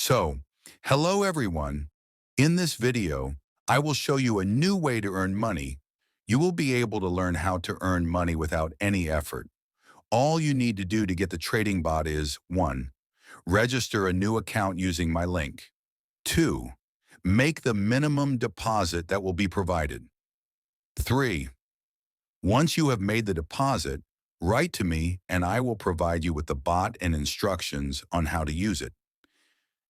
So, hello everyone. In this video, I will show you a new way to earn money. You will be able to learn how to earn money without any effort. All you need to do to get the trading bot is 1. Register a new account using my link. 2. Make the minimum deposit that will be provided. 3. Once you have made the deposit, write to me and I will provide you with the bot and instructions on how to use it.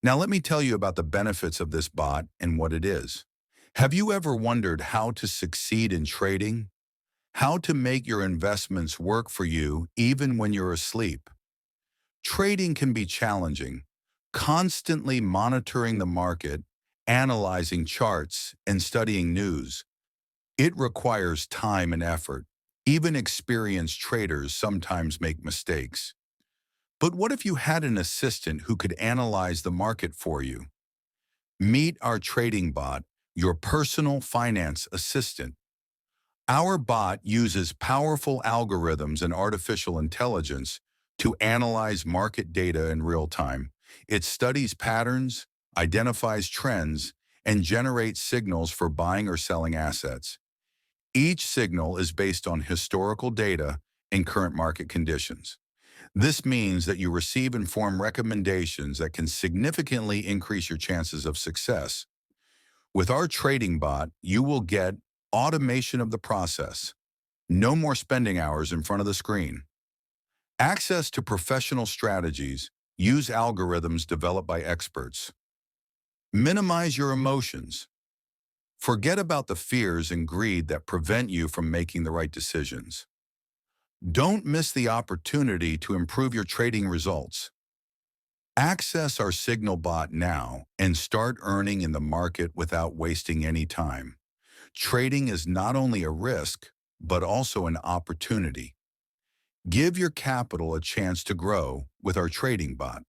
Now let me tell you about the benefits of this bot and what it is. Have you ever wondered how to succeed in trading? How to make your investments work for you even when you're asleep? Trading can be challenging. Constantly monitoring the market, analyzing charts, and studying news. It requires time and effort. Even experienced traders sometimes make mistakes. But what if you had an assistant who could analyze the market for you? Meet our trading bot, your personal finance assistant. Our bot uses powerful algorithms and artificial intelligence to analyze market data in real time. It studies patterns, identifies trends, and generates signals for buying or selling assets. Each signal is based on historical data and current market conditions. This means that you receive informed recommendations that can significantly increase your chances of success. With our trading bot, you will get automation of the process, no more spending hours in front of the screen, access to professional strategies, use algorithms developed by experts, minimize your emotions, forget about the fears and greed that prevent you from making the right decisions. Don't miss the opportunity to improve your trading results. Access our Signal bot now and start earning in the market without wasting any time. Trading is not only a risk, but also an opportunity. Give your capital a chance to grow with our trading bot.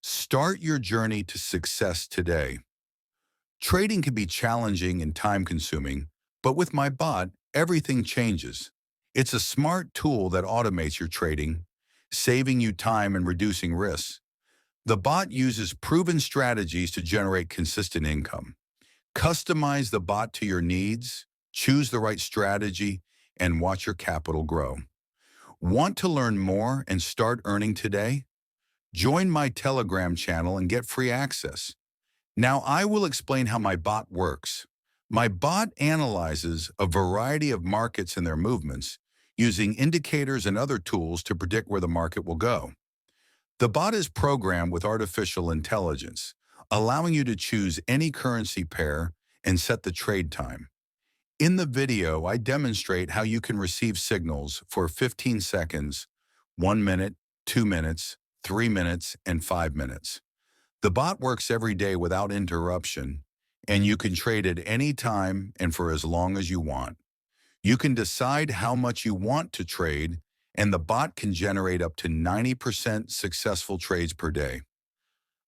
Start your journey to success today. Trading can be challenging and time-consuming, but with my bot, everything changes. It's a smart tool that automates your trading, saving you time and reducing risks. The bot uses proven strategies to generate consistent income. Customize the bot to your needs, choose the right strategy, and watch your capital grow. Want to learn more and start earning today? Join my Telegram channel and get free access. Now I will explain how my bot works. My bot analyzes a variety of markets and their movements, using indicators and other tools to predict where the market will go. The bot is programmed with artificial intelligence, allowing you to choose any currency pair and set the trade time. In the video, I demonstrate how you can receive signals for 15 seconds, 1 minute, 2 minutes, 3 minutes, and 5 minutes. The bot works every day without interruption, and you can trade at any time and for as long as you want. You can decide how much you want to trade, and the bot can generate up to 90% successful trades per day.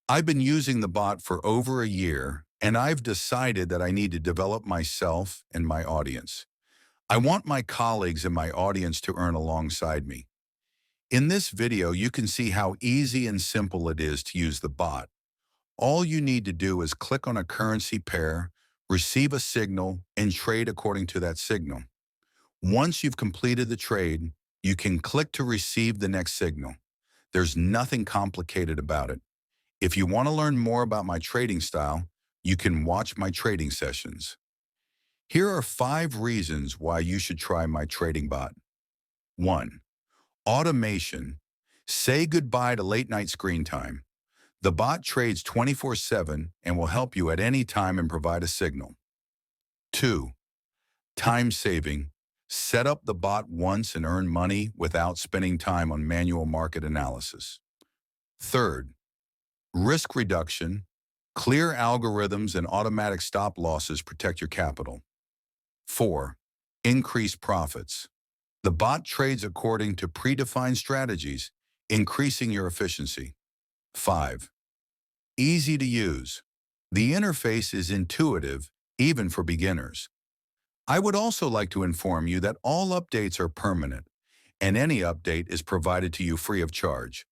I've been using the bot for over a year, and I've decided that I need to develop myself and my audience. I want my colleagues and my audience to earn alongside me. In this video, you can see how easy and simple it is to use the bot. All you need to do is click on a currency pair, receive a signal, and trade according to that signal. Once you've completed the trade, you can click to receive the next signal. There's nothing complicated about it. If you want to learn more about my trading style, you can watch my trading sessions. Here are 5 reasons why you should try my trading bot. 1. Automation. Say goodbye to late night screen time. The bot trades 24/7 and will help you at any time and provide a signal. 2. Time saving. Set up the bot once and earn money without spending time on manual market analysis. Third, risk reduction. Clear algorithms and automatic stop losses protect your capital. 4. Increased profits. The bot trades according to predefined strategies, increasing your efficiency. 5. Easy to use. The interface is intuitive, even for beginners. I would also like to inform you that all updates are permanent, and any update is provided to you free of charge.